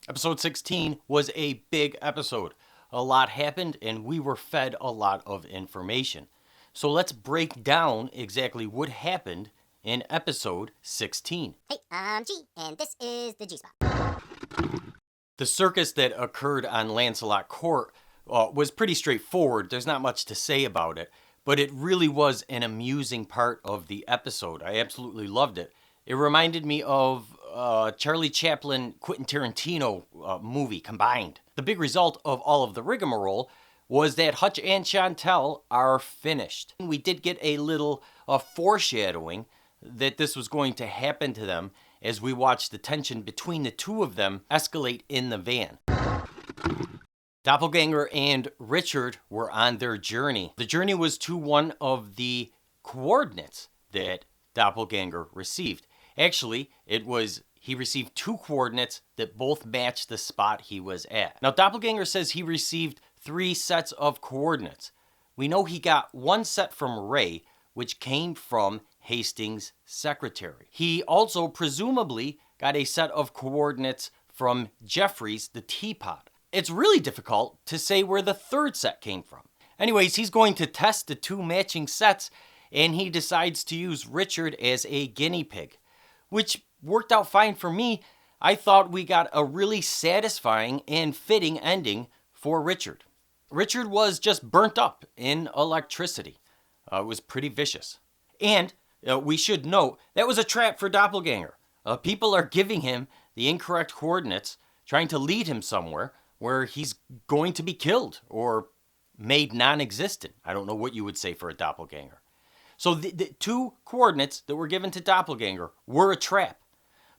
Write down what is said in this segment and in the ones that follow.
Episode 16 was a big episode. A lot happened and we were fed a lot of information. So let's break down exactly what happened in episode 16. Hey, I'm G, and this is the G-Spot. The circus that occurred on Lancelot Court was pretty straightforward. There's not much to say about it, but it really was an amusing part of the episode. I absolutely loved it. It reminded me of Charlie Chaplin, Quentin Tarantino movie combined. The big result of all of the rigmarole was that Hutch and Chantel are finished. We did get a little foreshadowing that this was going to happen to them as we watched the tension between the two of them escalate in the van. Doppelganger and Richard were on their journey. The journey was to one of the coordinates that Doppelganger received. Actually, he received two coordinates that both matched the spot he was at. Now, Doppelganger says he received 3 sets of coordinates. We know he got one set from Ray, which came from Hastings' secretary. He also presumably got a set of coordinates from Jeffries, the teapot. It's really difficult to say where the 3rd set came from. Anyways, he's going to test the 2 matching sets, and he decides to use Richard as a guinea pig, which worked out fine for me. I thought we got a really satisfying and fitting ending for Richard. Richard was just burnt up in electricity. It was pretty vicious. And we should note, that was a trap for Doppelganger. People are giving him the incorrect coordinates, trying to lead him somewhere where he's going to be killed or made non-existent. I don't know what you would say for a doppelganger. So the 2 coordinates that were given to Doppelganger were a trap.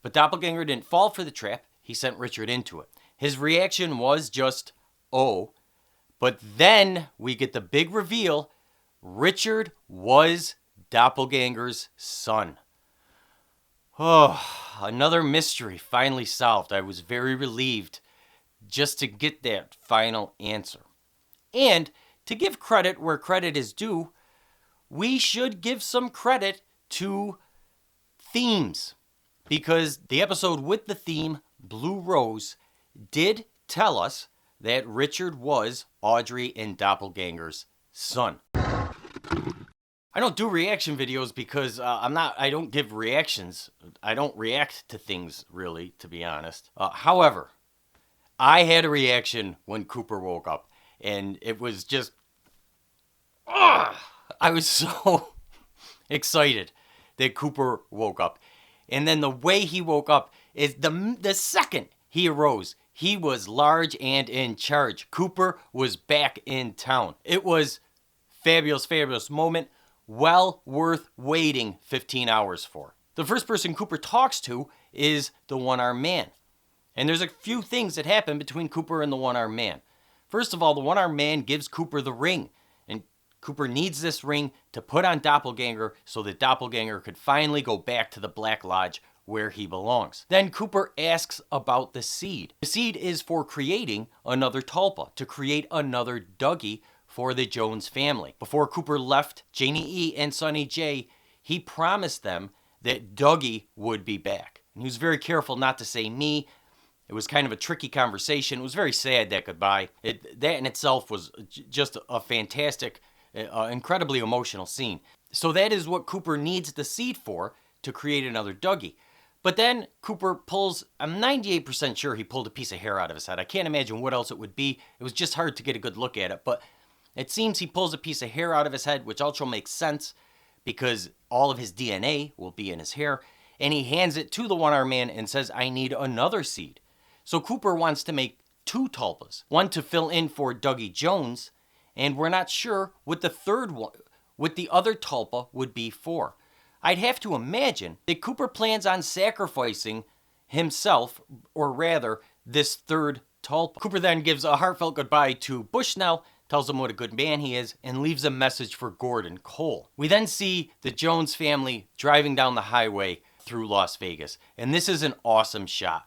But Doppelganger didn't fall for the trap. He sent Richard into it. His reaction was just, oh. But then we get the big reveal. Richard was Doppelganger's son. Oh, another mystery finally solved. I was very relieved just to get that final answer. And to give credit where credit is due, we should give some credit to themes, because the episode with the theme Blue Rose did tell us that Richard was Audrey and Doppelganger's son. I don't do reaction videos because I don't give reactions. I don't react to things, really, to be honest. However, I had a reaction when Cooper woke up, and it was just, I was so excited that Cooper woke up. And then the way he woke up is the second he arose, he was large and in charge. Cooper was back in town. It was fabulous, fabulous moment. Well worth waiting 15 hours for. The first person Cooper talks to is the one-armed man. And there's a few things that happen between Cooper and the one-armed man. First of all, the one-armed man gives Cooper the ring. And Cooper needs this ring to put on Doppelganger so that Doppelganger could finally go back to the Black Lodge where he belongs. Then Cooper asks about the seed. The seed is for creating another Tulpa, to create another Dougie for the Jones family. Before Cooper left Janie E. and Sonny J, he promised them that Dougie would be back. And he was very careful not to say me. It was kind of a tricky conversation. It was very sad, that goodbye. That in itself was just a fantastic, incredibly emotional scene. So that is what Cooper needs the seed for, to create another Dougie. But then Cooper pulls, I'm 98% sure he pulled a piece of hair out of his head. I can't imagine what else it would be. It was just hard to get a good look at it. But it seems he pulls a piece of hair out of his head, which also makes sense because all of his DNA will be in his hair. And he hands it to the one-armed man and says, I need another seed. So Cooper wants to make 2 Tulpas, one to fill in for Dougie Jones, and we're not sure what the third one, what the other Tulpa would be for. I'd have to imagine that Cooper plans on sacrificing himself, or rather, this third Tulpa. Cooper then gives a heartfelt goodbye to Bushnell, tells him what a good man he is, and leaves a message for Gordon Cole. We then see the Jones family driving down the highway through Las Vegas, and this is an awesome shot.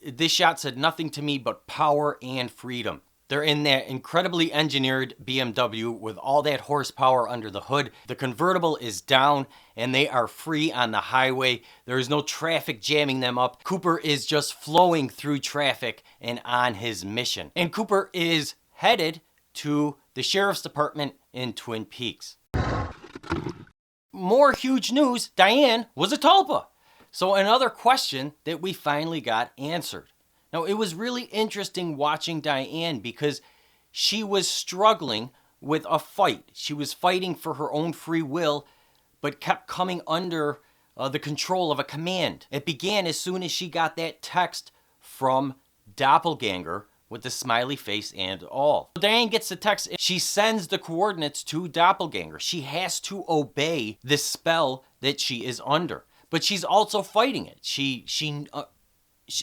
This shot said nothing to me but power and freedom. They're in that incredibly engineered BMW with all that horsepower under the hood. The convertible is down and they are free on the highway. There is no traffic jamming them up. Cooper is just flowing through traffic and on his mission. And Cooper is headed to the sheriff's department in Twin Peaks. More huge news, Diane was a tulpa. So another question that we finally got answered. Now, it was really interesting watching Diane because she was struggling with a fight. She was fighting for her own free will, but kept coming under the control of a command. It began as soon as she got that text from Doppelganger with the smiley face and all. Diane gets the text. She sends the coordinates to Doppelganger. She has to obey this spell that she is under, but she's also fighting it.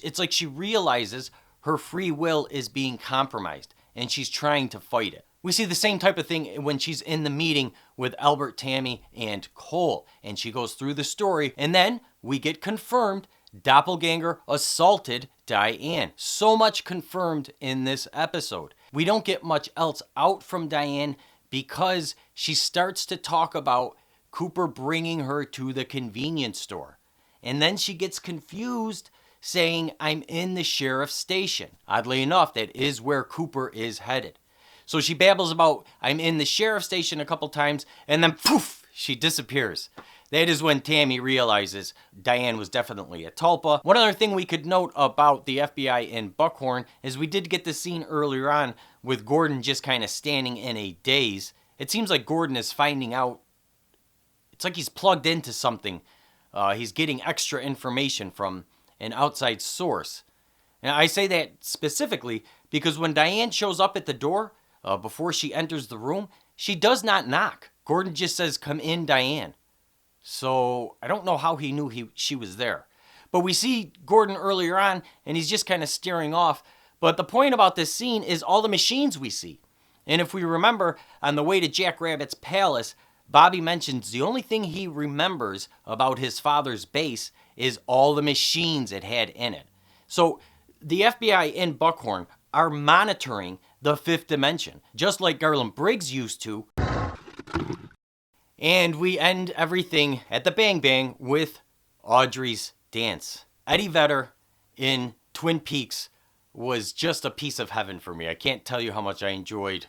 It's like she realizes her free will is being compromised and she's trying to fight it. We see the same type of thing when she's in the meeting with Albert, Tammy, and Cole, and she goes through the story, and then we get confirmed Doppelganger assaulted Diane. So much confirmed in this episode. We don't get much else out from Diane because she starts to talk about Cooper bringing her to the convenience store. And then she gets confused saying, I'm in the sheriff's station. Oddly enough, that is where Cooper is headed. So she babbles about, I'm in the sheriff's station a couple times, and then poof, she disappears. That is when Tammy realizes Diane was definitely a tulpa. One other thing we could note about the FBI in Buckhorn is we did get the scene earlier on with Gordon just kind of standing in a daze. It seems like Gordon is finding out, it's like he's plugged into something. He's getting extra information from an outside source. And I say that specifically because when Diane shows up at the door, before she enters the room, she does not knock. Gordon just says, come in, Diane. So I don't know how he knew she was there. But we see Gordon earlier on, and he's just kind of staring off. But the point about this scene is all the machines we see. And if we remember, on the way to Jack Rabbit's palace, Bobby mentions the only thing he remembers about his father's base is all the machines it had in it. So the FBI in Buckhorn are monitoring the fifth dimension, just like Garland Briggs used to. And we end everything at the Bang Bang with Audrey's dance. Eddie Vedder in Twin Peaks was just a piece of heaven for me. I can't tell you how much I enjoyed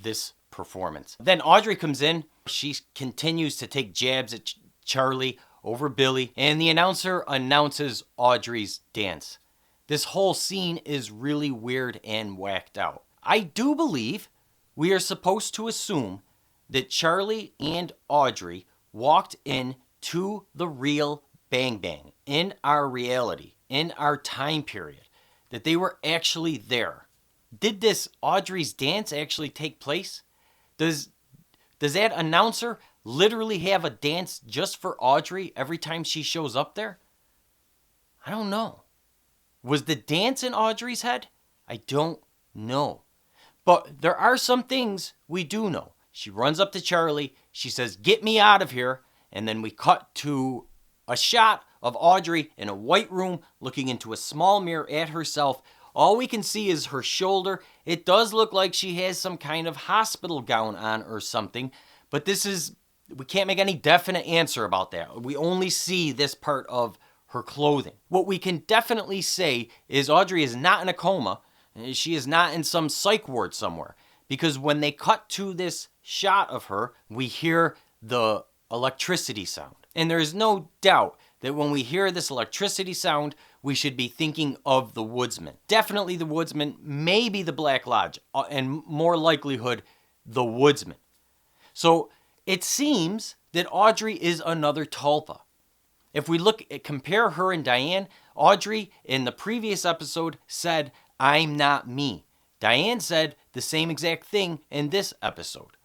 this performance. Then Audrey comes in. She continues to take jabs at Charlie over Billy, and the announcer announces Audrey's dance. This whole scene is really weird and whacked out. I do believe we are supposed to assume that Charlie and Audrey walked in to the real Bang Bang in our reality, in our time period, that they were actually there. Did this Audrey's dance actually take place? Does that announcer literally have a dance just for Audrey every time she shows up there? I don't know. Was the dance in Audrey's head? I don't know. But there are some things we do know. She runs up to Charlie. She says, get me out of here. And then we cut to a shot of Audrey in a white room looking into a small mirror at herself. All we can see is her shoulder. It does look like she has some kind of hospital gown on or something. But we can't make any definite answer about that. We only see this part of her clothing. What we can definitely say is Audrey is not in a coma. She is not in some psych ward somewhere. Because when they cut to this shot of her, we hear the electricity sound. And there is no doubt that when we hear this electricity sound, we should be thinking of the Woodsman. Definitely the Woodsman, maybe the Black Lodge, and more likelihood, the Woodsman. So it seems that Audrey is another tulpa. If we compare her and Diane, Audrey in the previous episode said, I'm not me. Diane said the same exact thing in this episode.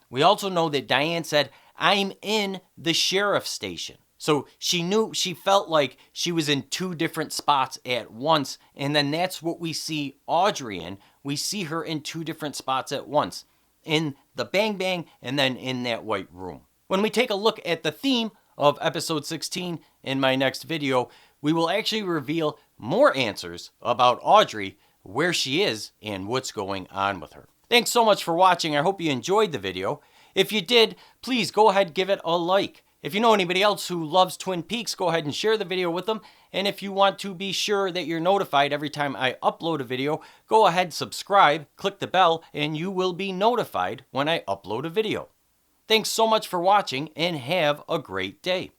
We also know that Diane said, I'm in the sheriff's station. So she felt like she was in two different spots at once. And then that's what we see Audrey in. We see her in two different spots at once. In the Bang Bang and then in that white room. When we take a look at the theme of episode 16 in my next video, we will actually reveal more answers about Audrey where she is and what's going on with her. Thanks so much for watching. I hope you enjoyed the video. If you did, please go ahead and give it a like. If you know anybody else who loves Twin Peaks, go ahead and share the video with them. And if you want to be sure that you're notified every time I upload a video, go ahead, subscribe, click the bell, and you will be notified when I upload a video. Thanks so much for watching and have a great day.